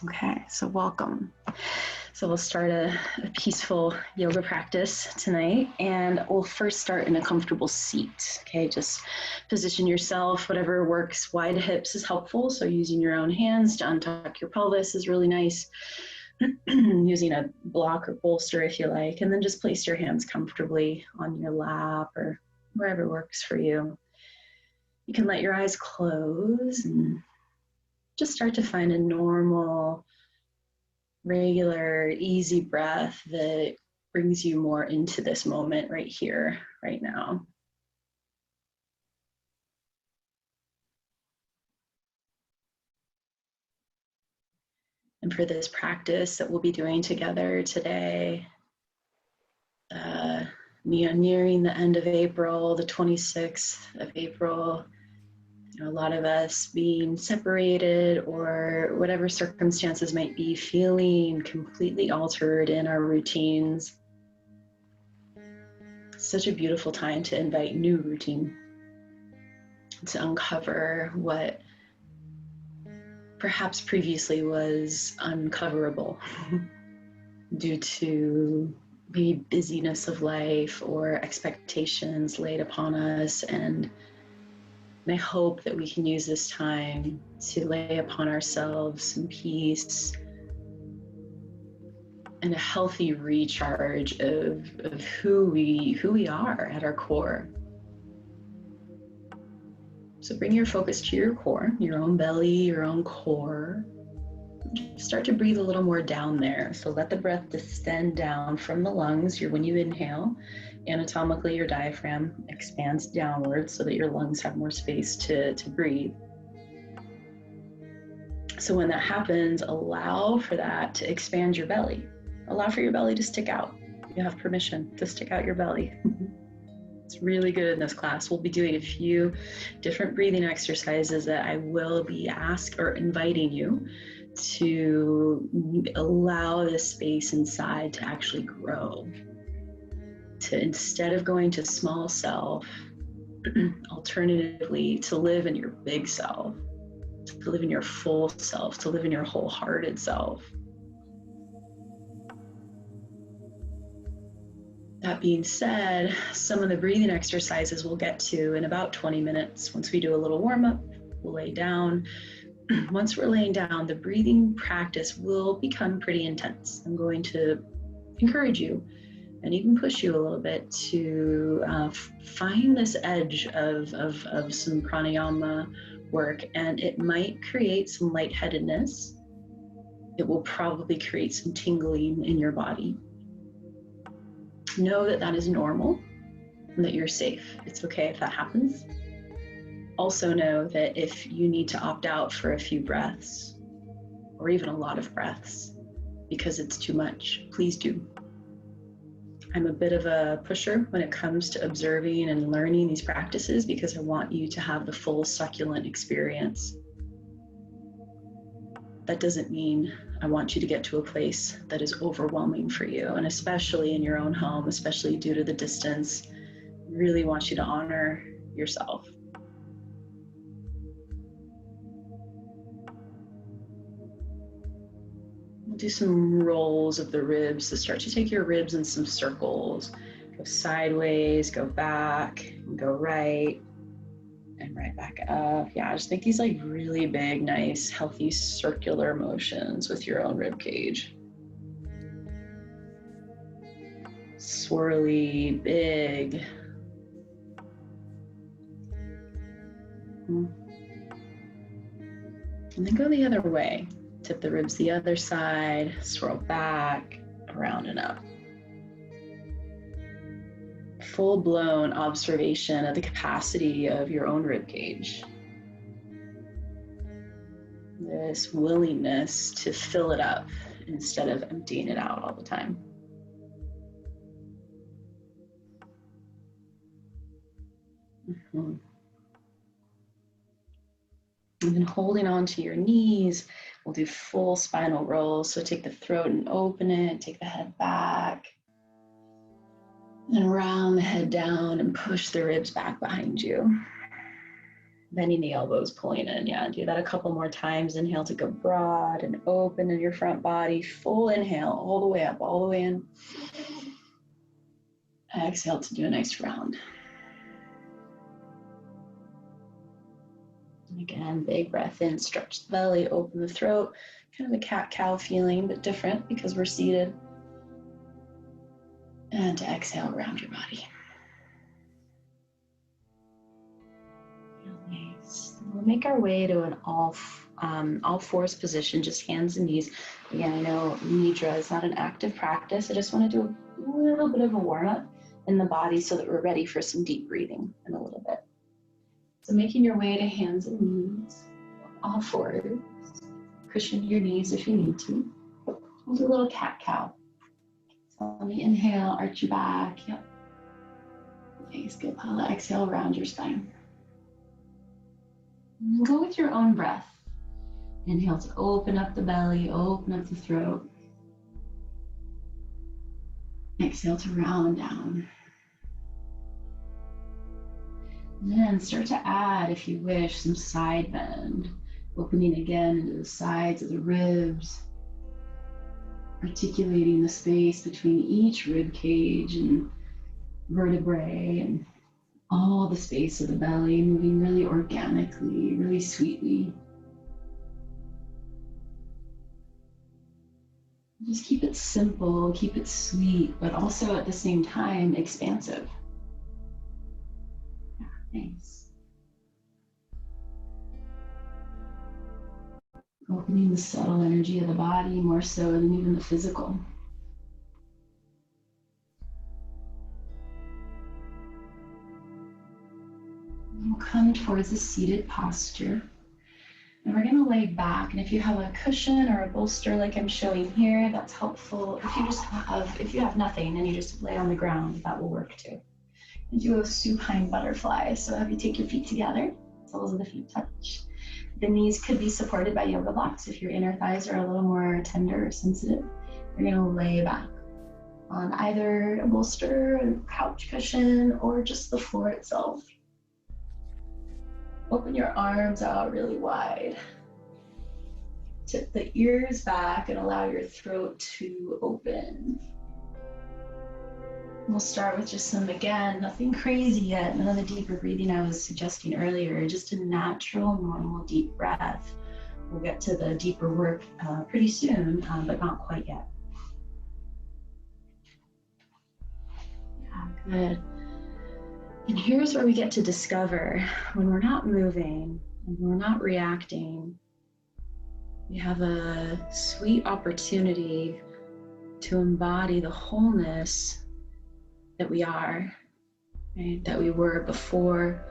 Okay, so welcome. So we'll start a peaceful yoga practice tonight, and we'll first start in a comfortable seat. Okay, just position yourself, whatever works. Wide hips is helpful, so using your own hands to untuck your pelvis is really nice. Using a block or bolster if you like, and then just place your hands comfortably on your lap or wherever works for you. You can let your eyes close and just start to find a normal, regular, easy breath that brings you more into this moment right here, right now. And for this practice that we'll be doing together today, nearing the end of April, the 26th of April, a lot of us being separated or whatever circumstances might be, feeling completely altered in our routines. Such a beautiful time to invite new routine, to uncover what perhaps previously was uncoverable due to maybe busyness of life or expectations laid upon us. And I hope that we can use this time to lay upon ourselves some peace and a healthy recharge of who we are at our core. So bring your focus to your core, your own belly, your own core. Start to breathe a little more down there. So let the breath descend down from the lungs. When you inhale, anatomically your diaphragm expands downwards so that your lungs have more space to breathe. So when that happens, allow for that to expand your belly. Allow for your belly to stick out. You have permission to stick out your belly. It's really good in this class. We'll be doing a few different breathing exercises that I will be inviting you to allow this space inside to actually grow. To, instead of going to small self, alternatively, to live in your big self, to live in your full self, to live in your wholehearted self. That being said, some of the breathing exercises we'll get to in about 20 minutes. Once we do a little warm up, we'll lay down. Once we're laying down, the breathing practice will become pretty intense. I'm going to encourage you and even push you a little bit to find this edge of some pranayama work, and it might create some lightheadedness. It will probably create some tingling in your body. Know that that is normal and that you're safe. It's okay if that happens. Also know that if you need to opt out for a few breaths or even a lot of breaths because it's too much, please do. I'm a bit of a pusher when it comes to observing and learning these practices because I want you to have the full succulent experience. That doesn't mean I want you to get to a place that is overwhelming for you, and especially in your own home, especially due to the distance, really want you to honor yourself. We'll do some rolls of the ribs. So start to take your ribs in some circles. Go sideways, go back, and go right, and right back up. Yeah, just make these like really big, nice, healthy circular motions with your own rib cage. Swirly, big. And then go the other way. Tip the ribs the other side, swirl back, around and up. Full-blown observation of the capacity of your own rib cage. This willingness to fill it up instead of emptying it out all the time. And then holding on to your knees, we'll do full spinal rolls. So take the throat and open it, take the head back. And round the head down and push the ribs back behind you. Bending the elbows, pulling in. Yeah, do that a couple more times. Inhale to go broad and open in your front body. Full inhale, all the way up, all the way in. Exhale to do a nice round. And again, big breath in, stretch the belly, open the throat. Kind of a cat-cow feeling, but different because we're seated. And to exhale, round your body. Nice. We'll make our way to an all fours position, just hands and knees. Again, I know Nidra is not an active practice. I just want to do a little bit of a warm-up in the body so that we're ready for some deep breathing in a little bit. So making your way to hands and knees, all fours. Cushion your knees if you need to. We'll do a little cat-cow. So on the inhale, arch your back. Yep. Nice, good. On the exhale, round your spine. And go with your own breath. Inhale to open up the belly, open up the throat. Exhale to round down. And then start to add, if you wish, some side bend. Opening again into the sides of the ribs. Articulating the space between each rib cage and vertebrae and all the space of the belly, moving really organically, really sweetly. Just keep it simple, keep it sweet, but also at the same time expansive. Yeah, nice. Opening the subtle energy of the body more so than even the physical. We'll come towards a seated posture. And we're going to lay back. And if you have a cushion or a bolster like I'm showing here, that's helpful. If you have nothing and you just lay on the ground, that will work too. And do a supine butterfly. So have you take your feet together, soles of the feet touch. The knees could be supported by yoga blocks. If your inner thighs are a little more tender or sensitive, you're going to lay back on either a bolster, a couch cushion, or just the floor itself. Open your arms out really wide. Tip the ears back and allow your throat to open. We'll start with just some, again, nothing crazy yet, none of the deeper breathing I was suggesting earlier, just a natural, normal, deep breath. We'll get to the deeper work pretty soon, but not quite yet. Yeah, good. And here's where we get to discover when we're not moving and we're not reacting, we have a sweet opportunity to embody the wholeness that we are, right? That we were before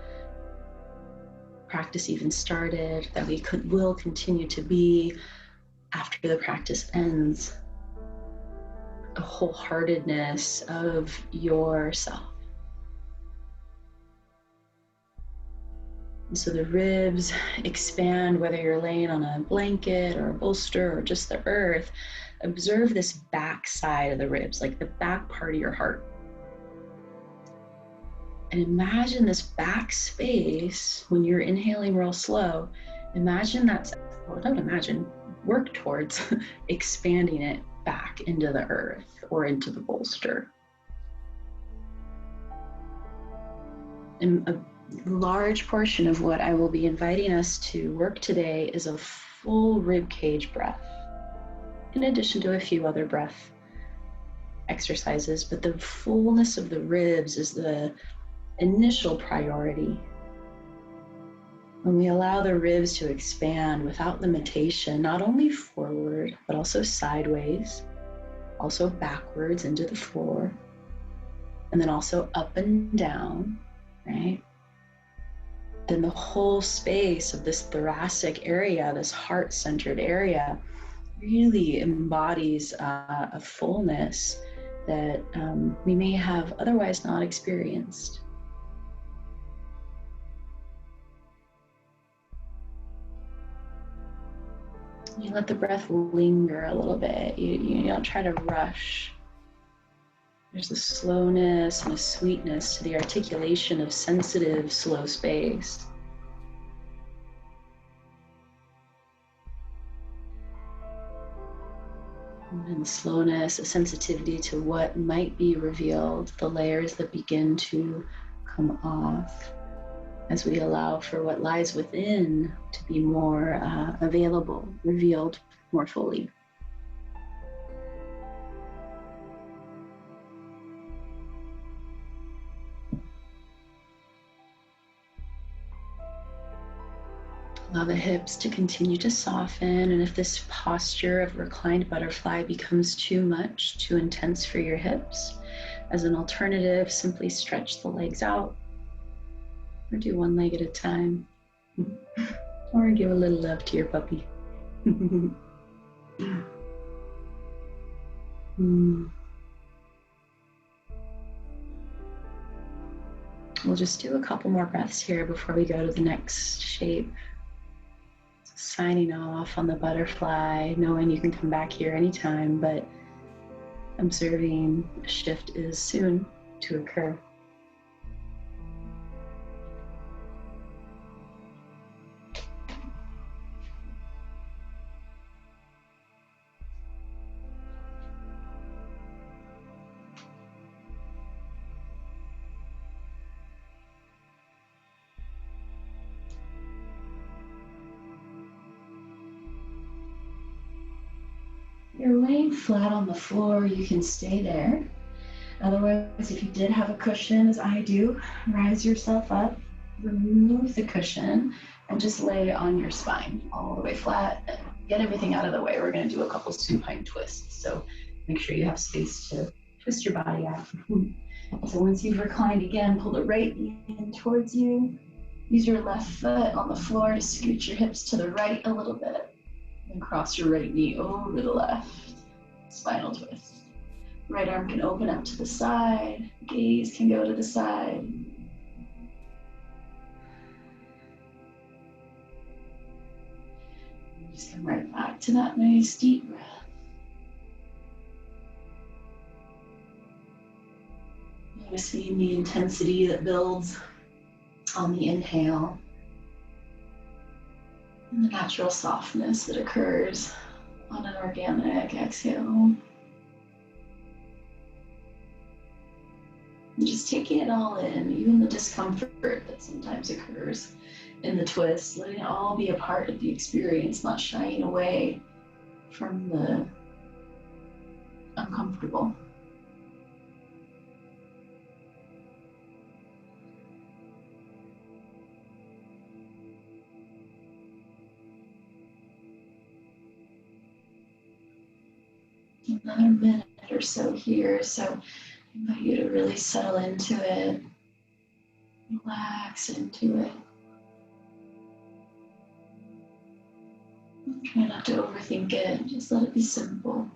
practice even started, that we will continue to be after the practice ends. A wholeheartedness of yourself. And so the ribs expand, whether you're laying on a blanket or a bolster or just the earth. Observe this back side of the ribs, like the back part of your heart. And imagine this back space when you're inhaling real slow. Imagine that's, well, don't imagine, work towards expanding it back into the earth or into the bolster. And a large portion of what I will be inviting us to work today is a full rib cage breath, in addition to a few other breath exercises, but the fullness of the ribs is the initial priority. When we allow the ribs to expand without limitation, not only forward, but also sideways, also backwards into the floor, and then also up and down, right? Then the whole space of this thoracic area, this heart-centered area, really embodies a fullness that we may have otherwise not experienced. You let the breath linger a little bit. You don't try to rush. There's a slowness and a sweetness to the articulation of sensitive, slow space. And the slowness, a sensitivity to what might be revealed, the layers that begin to come off as we allow for what lies within to be more available, revealed more fully. Allow the hips to continue to soften, and if this posture of reclined butterfly becomes too much, too intense for your hips, as an alternative, simply stretch the legs out or do one leg at a time. Or give a little love to your puppy. We'll just do a couple more breaths here before we go to the next shape. Signing off on the butterfly, knowing you can come back here anytime, but observing a shift is soon to occur. You're laying flat on the floor, you can stay there. Otherwise, if you did have a cushion, as I do, rise yourself up, remove the cushion, and just lay on your spine all the way flat. And get everything out of the way. We're going to do a couple supine twists, so make sure you have space to twist your body out. So once you've reclined again, pull the right knee in towards you. Use your left foot on the floor to scoot your hips to the right a little bit. And cross your right knee over the left. Spinal twist. Right arm can open up to the side. Gaze can go to the side. Just come right back to that nice deep breath. Noticing the intensity that builds on the inhale. And the natural softness that occurs on an organic exhale. And just taking it all in, even the discomfort that sometimes occurs in the twist, letting it all be a part of the experience, not shying away from the uncomfortable. Another minute or so here, so I invite you to really settle into it, relax into it. Try not to overthink it, just let it be simple.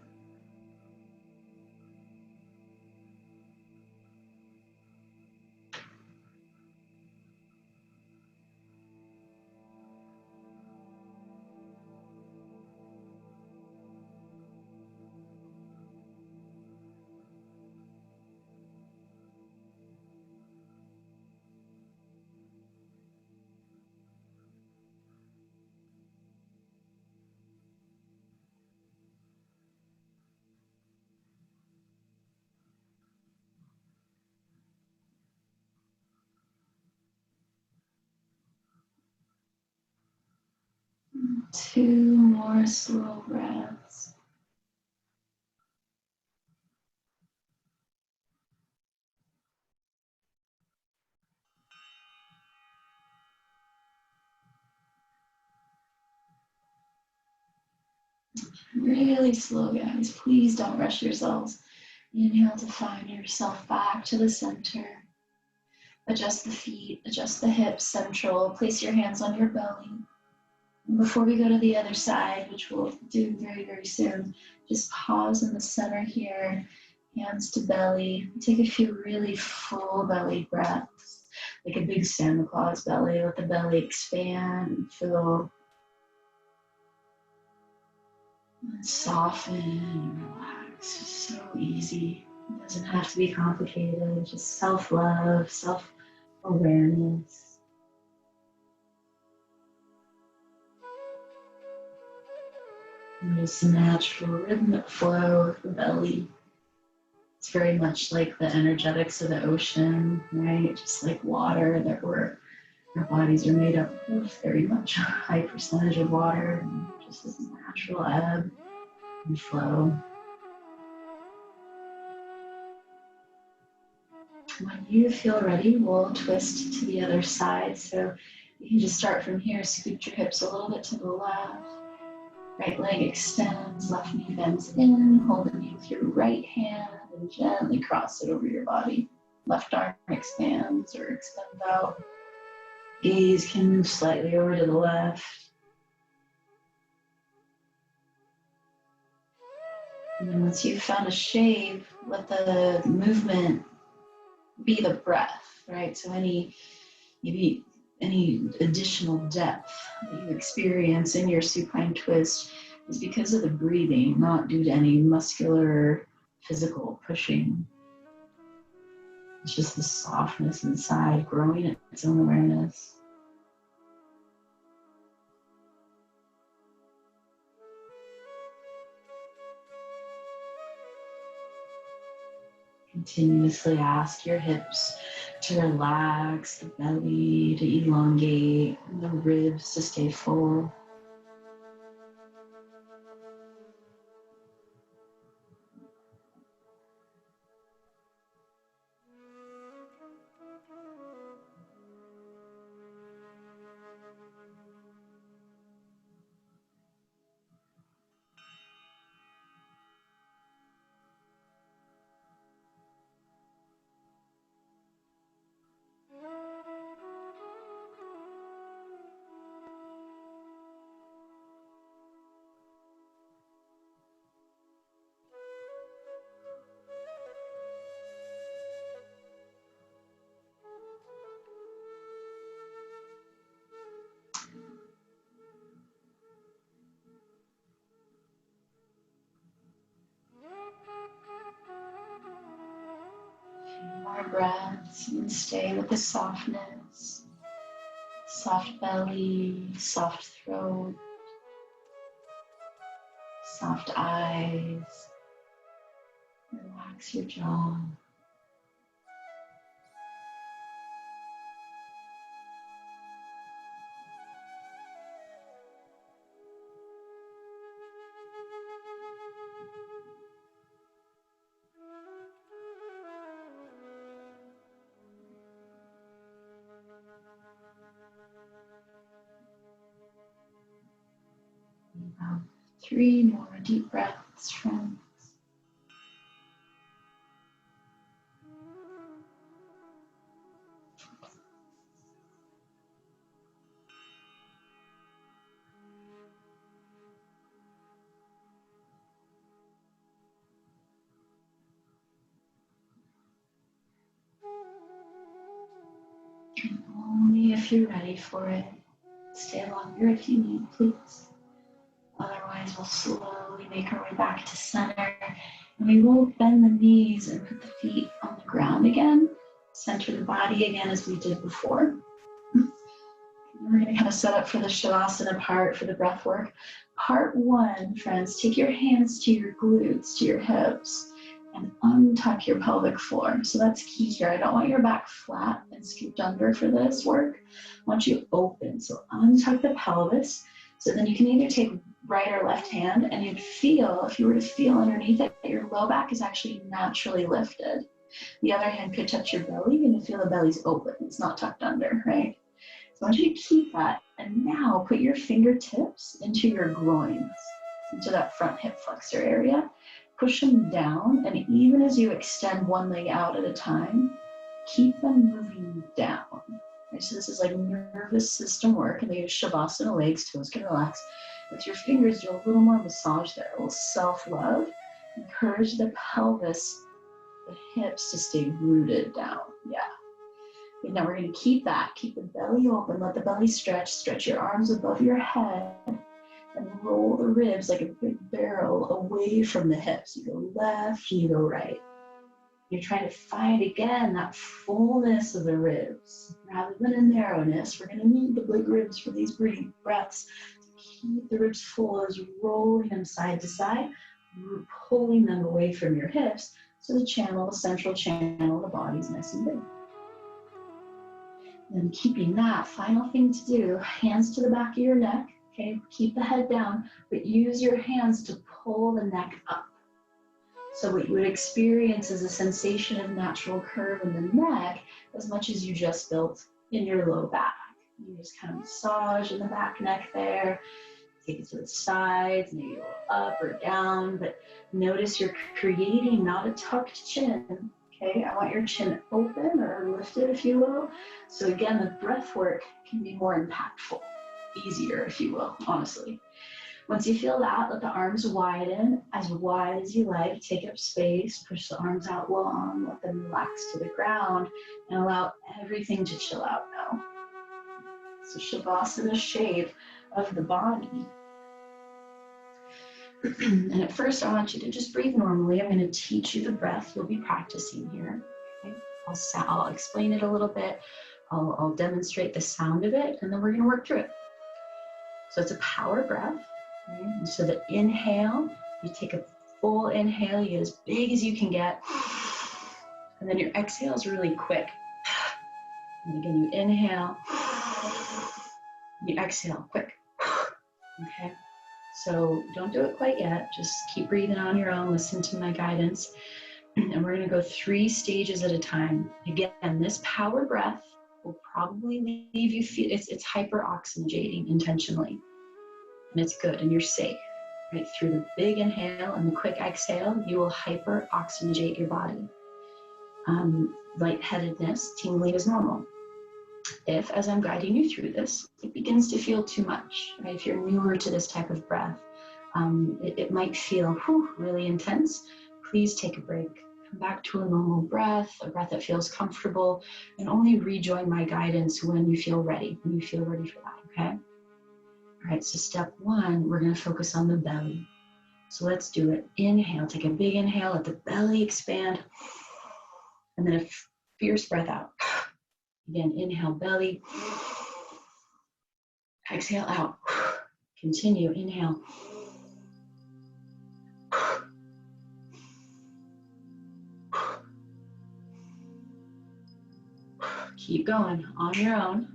Two more slow breaths. Really slow, guys. Please don't rush yourselves. Inhale to find yourself back to the center. Adjust the feet, adjust the hips central. Place your hands on your belly. And before we go to the other side, which we'll do very, very soon, just pause in the center here, hands to belly. Take a few really full belly breaths, like a big Santa Claus belly. Let the belly expand and fill. And soften and relax. It's so easy. It doesn't have to be complicated. Just self-love, self-awareness. And just a natural rhythmic flow of the belly. It's very much like the energetics of the ocean, right? Just like water, that our bodies are made up of very much a high percentage of water, and just this natural ebb and flow. When you feel ready, we'll twist to the other side. So you can just start from here, scoot your hips a little bit to the left. Right leg extends, left knee bends in, holding you with your right hand, and gently cross it over your body. Left arm expands or extends out. Gaze can move slightly over to the left. And then once you've found a shape, let the movement be the breath, right? So maybe any additional depth that you experience in your supine twist is because of the breathing, not due to any muscular, physical pushing. It's just the softness inside growing its own awareness. Continuously ask your hips to relax, the belly to elongate, and the ribs to stay full. More breaths and stay with the softness. Soft belly, soft throat, soft eyes. Relax your jaw. About 3 more deep breaths, friends. And only if you're ready for it, stay longer if you need, please. Otherwise, we'll slowly make our way back to center. And we will bend the knees and put the feet on the ground again. Center the body again as we did before. We're going to kind of set up for the Shavasana part for the breath work. Part 1, friends, take your hands to your glutes, to your hips, and untuck your pelvic floor. So that's key here. I don't want your back flat and scooped under for this work. I want you open. So untuck the pelvis. So then you can either take right or left hand, and you'd feel, if you were to feel underneath it, that your low back is actually naturally lifted. The other hand could touch your belly, and you feel the belly's open. It's not tucked under, right? So I want you to keep that, and now put your fingertips into your groins, into that front hip flexor area. Push them down, and even as you extend one leg out at a time, keep them moving down. Right, so this is like nervous system work, and they use Shavasana legs, toes can relax. With your fingers, do a little more massage there, a little self-love. Encourage the pelvis, the hips to stay rooted down. Yeah. And now we're going to keep the belly open, let the belly stretch your arms above your head, and roll the ribs like a big barrel away from the hips. You go left, you go right. You're trying to find again that fullness of the ribs rather than a narrowness. We're going to need the big ribs for these breaths. Keep the ribs full as rolling them side to side, pulling them away from your hips so the channel, the central channel of the body is nice and big. Then keeping that, final thing to do, hands to the back of your neck, okay? Keep the head down, but use your hands to pull the neck up. So what you would experience is a sensation of natural curve in the neck as much as you just built in your low back. You just kind of massage in the back neck there, take it to the sides, maybe go up or down, but notice you're creating not a tucked chin, okay? I want your chin open or lifted, if you will. So again, the breath work can be more impactful, easier, if you will, honestly. Once you feel that, let the arms widen as wide as you like. Take up space, push the arms out long, let them relax to the ground, and allow everything to chill out now. So Shavasana shape of the body. And at first, I want you to just breathe normally. I'm going to teach you the breath. You'll be practicing here. Okay? I'll explain it a little bit. I'll demonstrate the sound of it, and then we're going to work through it. So it's a power breath. Okay? And so the inhale, you take a full inhale, you get as big as you can get. And then your exhale is really quick. And again, you inhale, you exhale quick. Okay? So don't do it quite yet. Just keep breathing on your own. Listen to my guidance. And we're going to go 3 stages at a time. Again, this power breath will probably leave you feel it's hyper-oxygenating intentionally. And it's good and you're safe. Right? Through the big inhale and the quick exhale, you will hyper-oxygenate your body. Lightheadedness, tingling is normal. If, as I'm guiding you through this, it begins to feel too much, right? If you're newer to this type of breath, it might feel really intense. Please take a break. Come back to a normal breath, a breath that feels comfortable, and only rejoin my guidance when you feel ready, for that, okay? All right, so step 1, we're going to focus on the belly. So let's do it. Inhale, take a big inhale, let the belly expand, and then a fierce breath out. Again, inhale, belly. Exhale, out. Continue, inhale. Keep going on your own.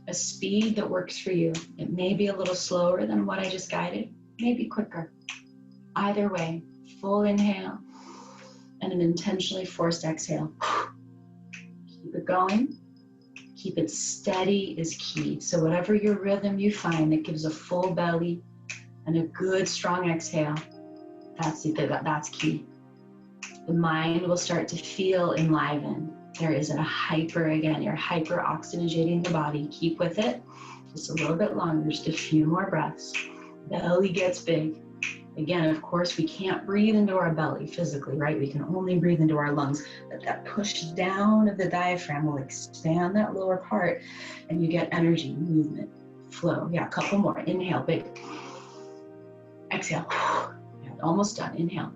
A speed that works for you. It may be a little slower than what I just guided, maybe quicker. Either way, full inhale and an intentionally forced exhale. Keep it going. Keep it steady is key. So whatever your rhythm you find that gives a full belly and a good strong exhale, that's key. The mind will start to feel enlivened. There isn't a hyper, again, you're hyper-oxygenating the body. Keep with it. Just a little bit longer, just a few more breaths. Belly gets big. Again, of course, we can't breathe into our belly physically, right? We can only breathe into our lungs. But that push down of the diaphragm will expand that lower part, and you get energy, movement, flow. Yeah, a couple more. Inhale, big. Exhale. Yeah, almost done. Inhale.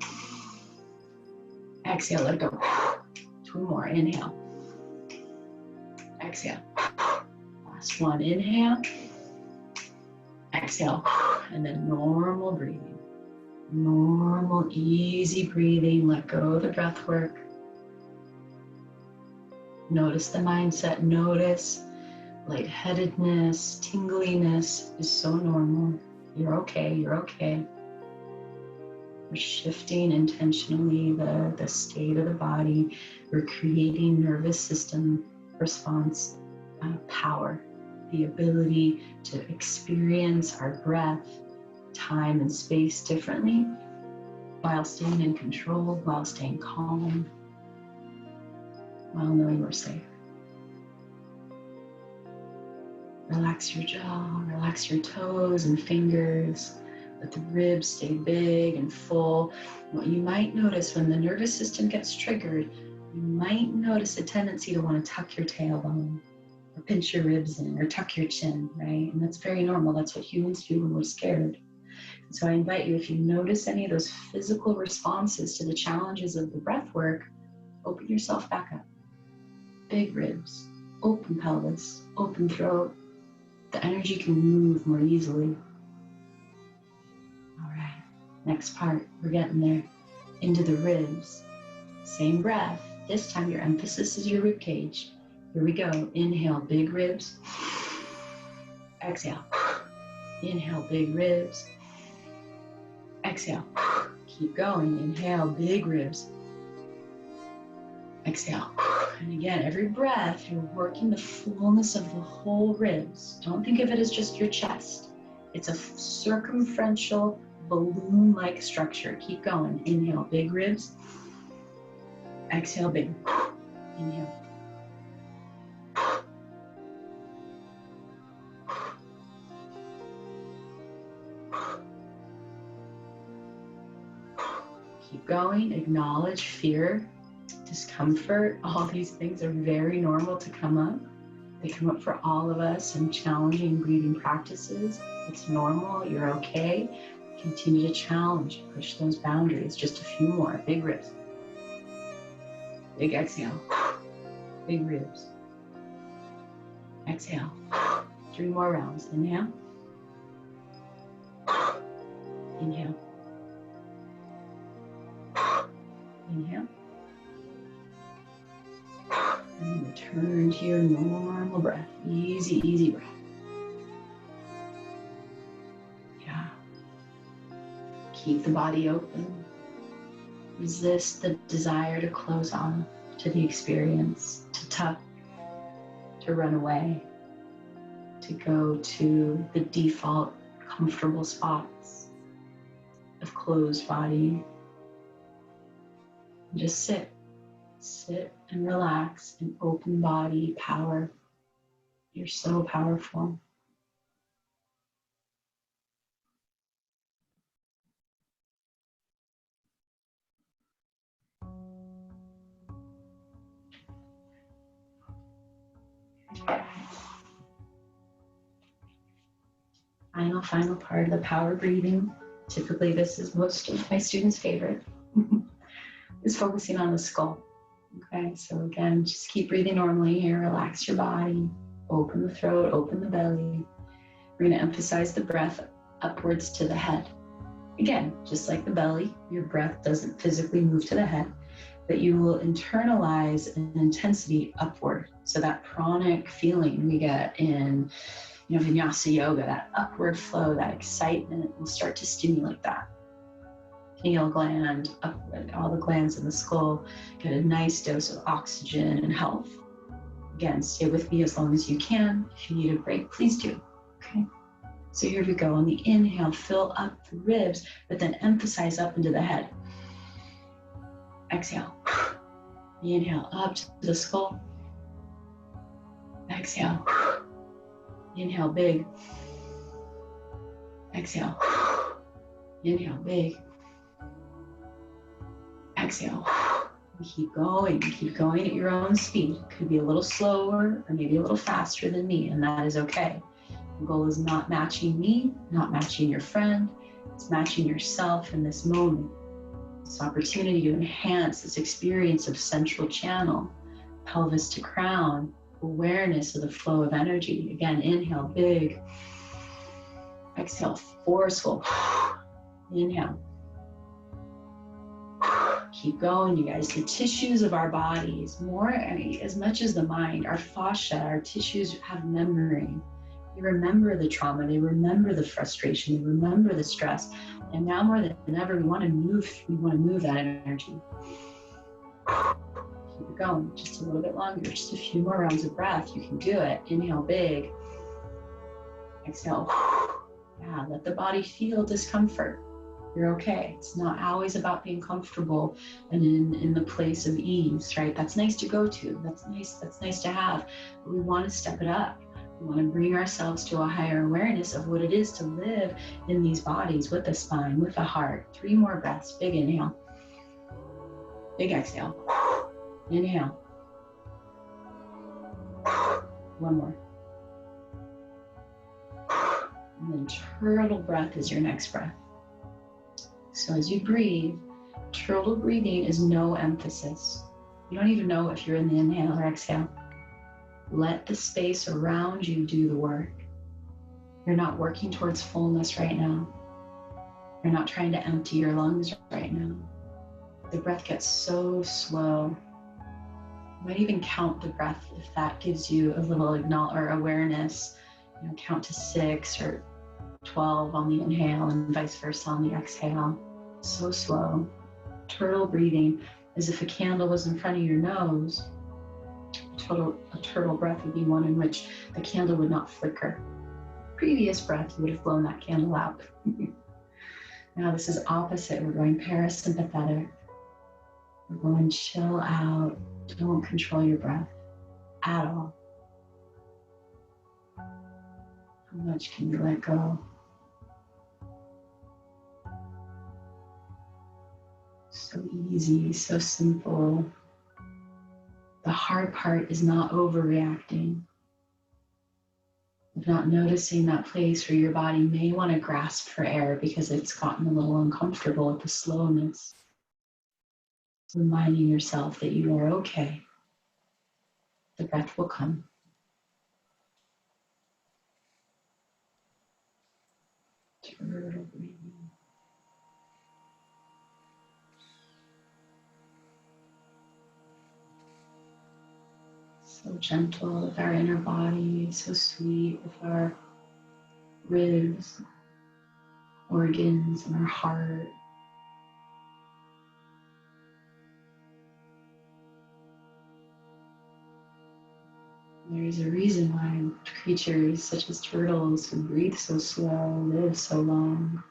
Exhale, let it go. 2 more. Inhale. Exhale. Last one. Inhale. Exhale. And then normal breathing. Normal, easy breathing. Let go of the breath work. Notice the mindset. Notice lightheadedness, tingliness is so normal. You're okay. You're okay. We're shifting intentionally the state of the body. We're creating nervous system response power, the ability to experience our breath, time and space differently while staying in control, while staying calm, while knowing we're safe. Relax your jaw, relax your toes and fingers. Let the ribs stay big and full. What you might notice when the nervous system gets triggered, you might notice a tendency to want to tuck your tailbone or pinch your ribs in or tuck your chin, right? And that's very normal. That's what humans do when we're scared. And so I invite you, if you notice any of those physical responses to the challenges of the breath work, open yourself back up. Big ribs, open pelvis, open throat. The energy can move more easily. All right, next part, we're getting there. Into the ribs. Same breath. This time your emphasis is your rib cage. Here we go. Inhale, big ribs. Exhale. Inhale, big ribs. Exhale. Keep going. Inhale, big ribs. Exhale. And again, every breath, you're working the fullness of the whole ribs. Don't think of it as just your chest. It's a circumferential balloon-like structure. Keep going. Inhale, big ribs. Exhale, big. Inhale. Keep going. Acknowledge fear, discomfort. All these things are very normal to come up. They come up for all of us in challenging breathing practices. It's normal. You're okay. Continue to challenge. Push those boundaries. Just a few more. Big ribs. Big exhale. Big ribs. Exhale. 3 more rounds. Inhale. Inhale. Inhale. And then return to your normal breath. Easy, easy breath. Yeah. Keep the body open. Resist the desire to close on to the experience, to tuck, to run away, to go to the default comfortable spots of closed body. And just sit and relax in open body power. You're so powerful. Final part of the power breathing. Typically, this is most of my students' favorite, is focusing on the skull. Okay, so again, just keep breathing normally here. Relax your body, open the throat, open the belly. We're going to emphasize the breath upwards to the head. Again, just like the belly, your breath doesn't physically move to the head, but you will internalize an intensity upward. So that pranic feeling we get in Vinyasa yoga, that upward flow, that excitement will start to stimulate that. Pineal gland, upward, all the glands in the skull get a nice dose of oxygen and health. Again, stay with me as long as you can. If you need a break, please do. Okay. So here we go. On the inhale, fill up the ribs, but then emphasize up into the head. Exhale. Inhale up to the skull. Exhale. Inhale big. Exhale. Inhale big. Exhale. Keep going at your own speed. It could be a little slower or maybe a little faster than me, and that is okay. The goal is not matching me, not matching your friend. It's matching yourself in this moment. This opportunity to enhance this experience of central channel, pelvis to crown, awareness of the flow of energy. Again, inhale big. Exhale forceful. Inhale. Keep going, you guys. The tissues of our bodies, as much as the mind, our fascia, our tissues have memory. They remember the trauma, they remember the frustration, they remember the stress. And now more than ever, we want to move that energy. Keep it going, just a little bit longer, just a few more rounds of breath. You can do it. Inhale big. Exhale. Yeah, let the body feel discomfort. You're okay. It's not always about being comfortable and in the place of ease, right? That's nice to go to. That's nice to have. But we want to step it up. We want to bring ourselves to a higher awareness of what it is to live in these bodies with the spine, with the heart. 3 more breaths. Big inhale. Big exhale. Inhale. 1 more. And then turtle breath is your next breath. So as you breathe, turtle breathing is no emphasis. You don't even know if you're in the inhale or exhale. Let the space around you do the work. You're not working towards fullness right now. You're not trying to empty your lungs right now. The breath gets so slow. You might even count the breath if that gives you a little awareness. Count to 6 or 12 on the inhale and vice versa on the exhale. So slow. Turtle breathing, as if a candle was in front of your nose. A turtle breath would be one in which the candle would not flicker. Previous breath, you would have blown that candle out. Now this is opposite. We're going parasympathetic. We're going chill out. Don't control your breath at all. How much can you let go? So easy, so simple. The hard part is not overreacting, of not noticing that place where your body may want to grasp for air because it's gotten a little uncomfortable with the slowness. Reminding yourself that you are okay. The breath will come. Turtle breathing. So gentle with our inner body, so sweet with our ribs, organs, and our heart. There's a reason why creatures such as turtles who breathe so slow live so long.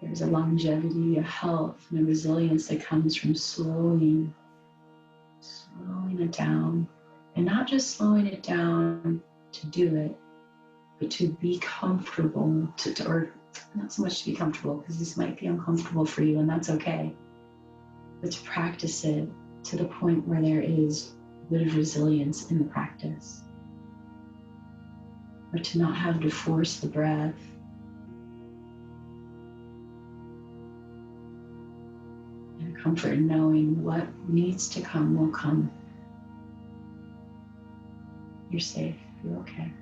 There's a longevity, a health, and a resilience that comes from slowing it down. And not just slowing it down to do it, but to be comfortable, or not so much to be comfortable, because this might be uncomfortable for you, and that's okay. But to practice it to the point where there is a bit of resilience in the practice. Or to not have to force the breath. And comfort in knowing what needs to come will come. You're safe, you're okay.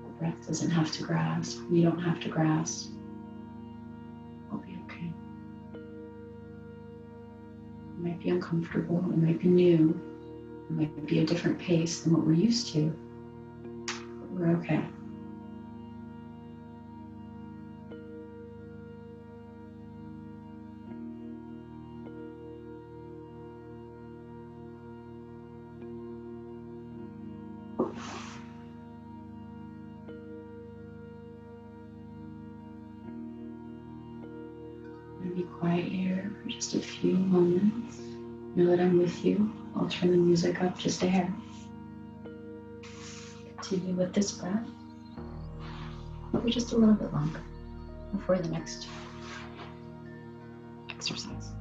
The breath doesn't have to grasp, we don't have to grasp. We'll be okay. It might be uncomfortable, it might be new, it might be a different pace than what we're used to, but we're okay. Be quiet here for just a few moments. Know that I'm with you. I'll turn the music up just a hair. Continue with this breath for just a little bit longer before the next exercise.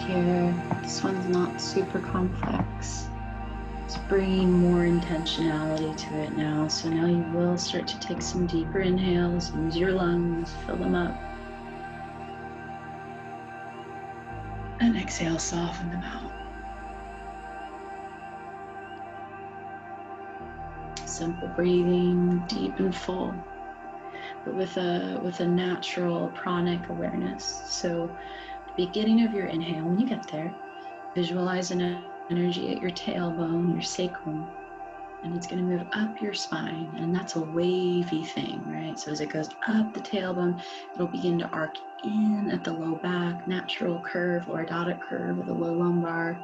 here. This one's not super complex. It's bringing more intentionality to it now. So now you will start to take some deeper inhales. Use your lungs, fill them up. And exhale, soften them out. Simple breathing, deep and full, but with a natural pranic awareness. So at the beginning of your inhale, when you get there, visualize an energy at your tailbone, your sacrum, and it's going to move up your spine, and that's a wavy thing, right? So as it goes up the tailbone, it'll begin to arc in at the low back, natural curve, lordotic curve of the low lumbar.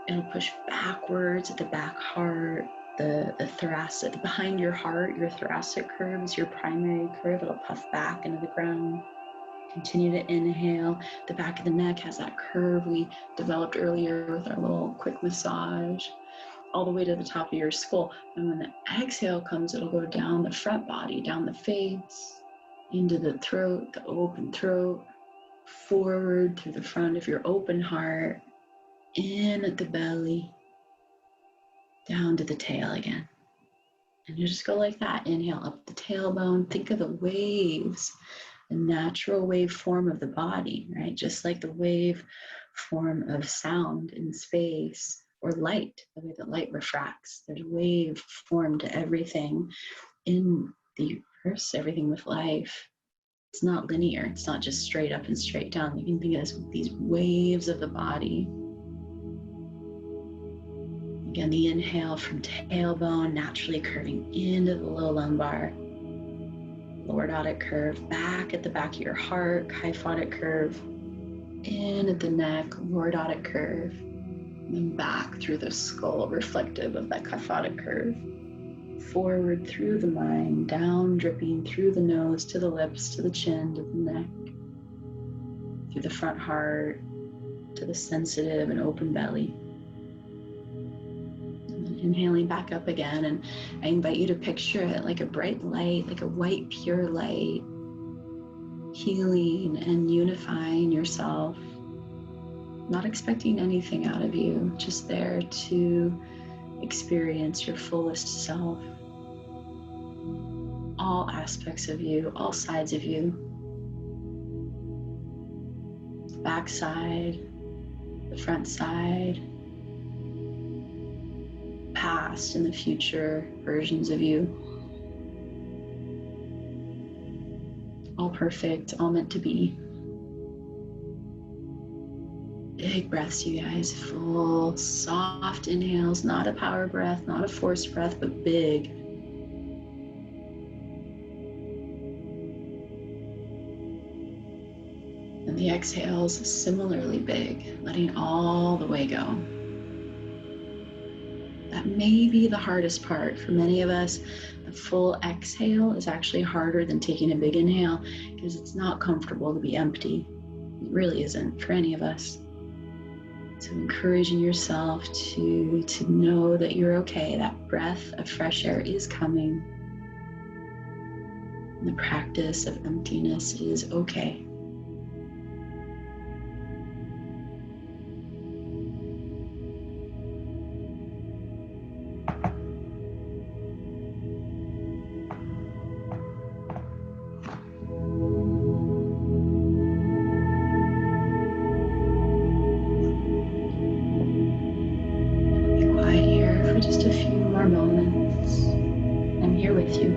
It'll push backwards at the back heart, the thoracic, behind your heart, your thoracic curve is your primary curve. It'll puff back into the ground. Continue to inhale. The back of the neck has that curve we developed earlier with our little quick massage, all the way to the top of your skull. And when the exhale comes, it'll go down the front body, down the face, into the throat, the open throat, forward through the front of your open heart, in at the belly, down to the tail again. And you just go like that. Inhale up the tailbone. Think of the waves, the natural wave form of the body, right? Just like the wave form of sound in space or light, the way that light refracts. There's a wave form to everything in the universe, everything with life. It's not linear. It's not just straight up and straight down. You can think of it as these waves of the body. Again, the inhale from tailbone, naturally curving into the low lumbar, lordotic curve, back at the back of your heart, kyphotic curve, in at the neck, lordotic curve, and then back through the skull, reflective of that kyphotic curve, forward through the mind, down, dripping through the nose, to the lips, to the chin, to the neck, through the front heart, to the sensitive and open belly. Inhaling back up again, and I invite you to picture it like a bright light, like a white pure light, healing and unifying yourself, not expecting anything out of you, just there to experience your fullest self, all aspects of you, all sides of you, the back side, the front side, past and the future versions of you. All perfect, all meant to be. Big breaths, you guys. Full, soft inhales, not a power breath, not a forced breath, but big. And the exhales, similarly big, letting all the way go. That may be the hardest part for many of us. The full exhale is actually harder than taking a big inhale because it's not comfortable to be empty. It really isn't for any of us. So encouraging yourself to know that you're okay. That breath of fresh air is coming. And the practice of emptiness is okay. Just a few more moments. I'm here with you.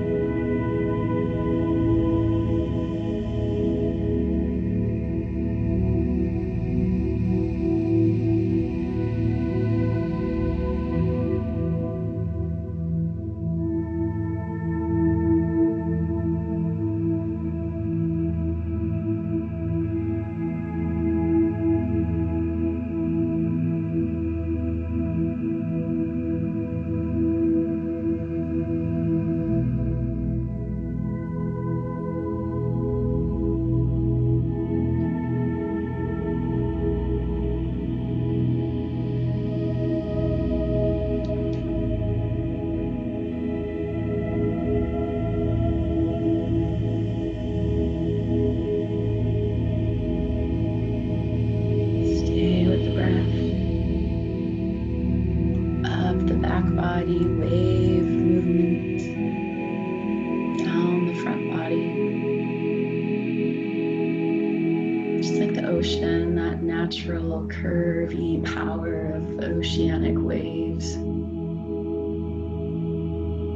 in that natural curvy power of the oceanic waves.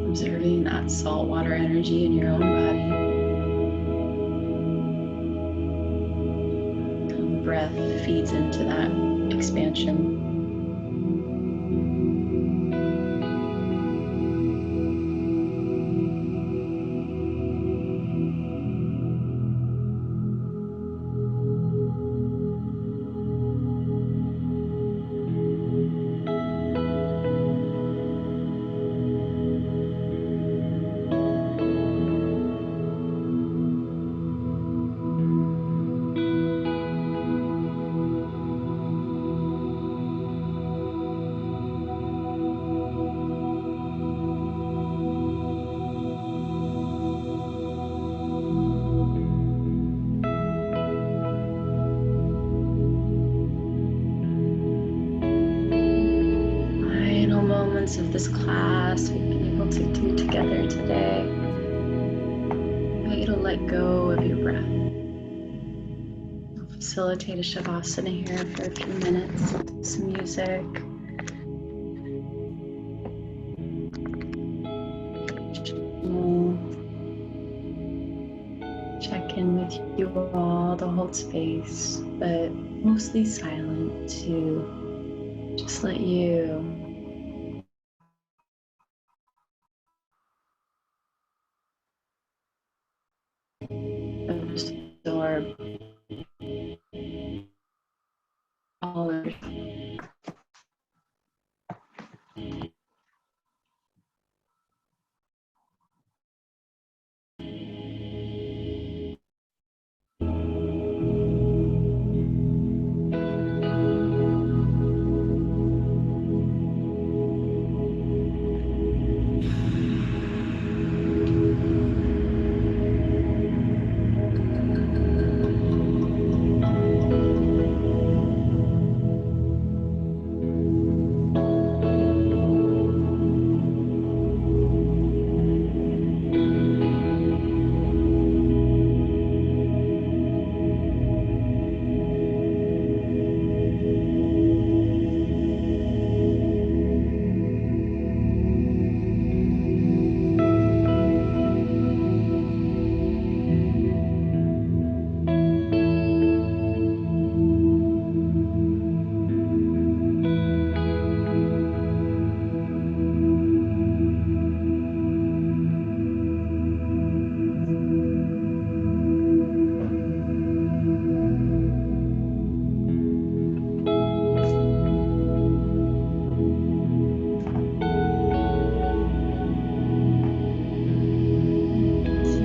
Observing that saltwater energy in your own body. How the breath feeds into that expansion. Of this class we've been able to do together today. I want you to let go of your breath. I'll facilitate a shavasana here for a few minutes, some music. We'll check in with you all to hold space, but mostly silent to just let you absorb all of it.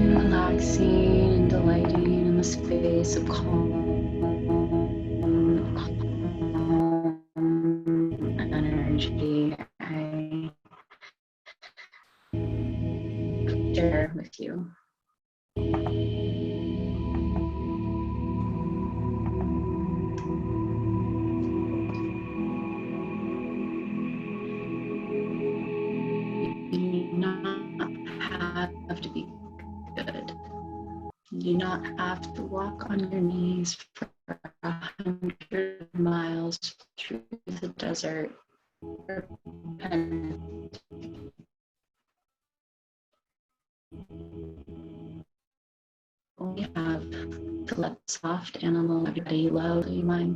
Relaxing and delighting in the space of calm energy I share with you. You do not have to be good. You do not have to walk on your knees for 100 miles through the desert. Only have to let the soft animal everybody you love leave you mind.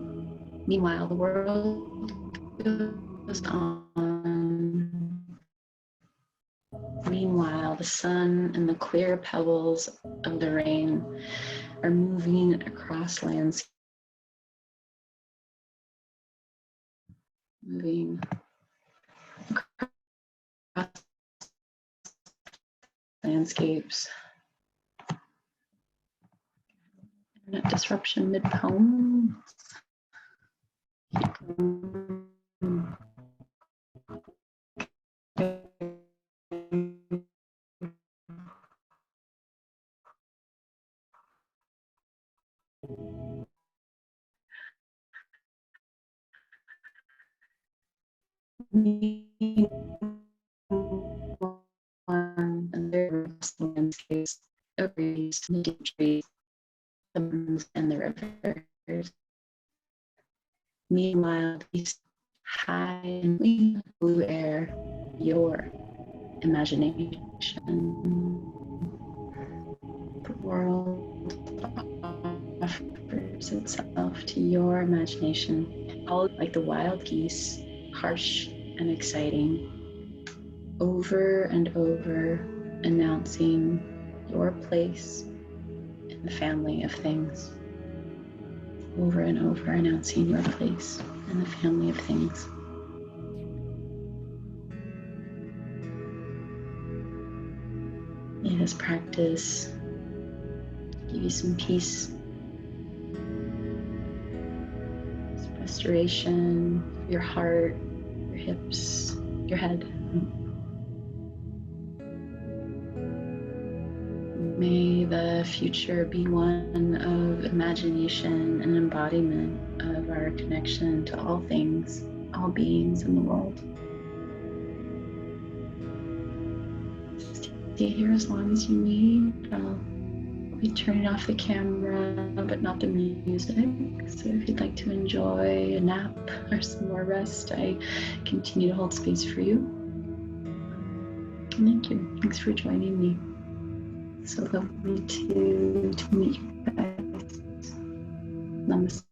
Meanwhile, the world goes on. Meanwhile, the sun and the clear pebbles of the rain are moving across landscapes. Moving across landscapes. Internet disruption mid-poem. And their landscapes, the trees, the deep trees, the mountains, and the rivers. Meanwhile, these high and clean blue air, your imagination. The world offers itself to your imagination, all like the wild geese, harsh and exciting, over and over announcing your place in the family of things. Over and over announcing your place in the family of things. May this practice give you some peace, some restoration of your heart, your hips, your head. May the future be one of imagination and embodiment of our connection to all things, all beings in the world. Stay here as long as you need. I'll be turning off the camera, but not the music. So if you'd like to enjoy a nap or some more rest, I continue to hold space for you. And thank you. Thanks for joining me. So lovely to meet you guys. Namaste.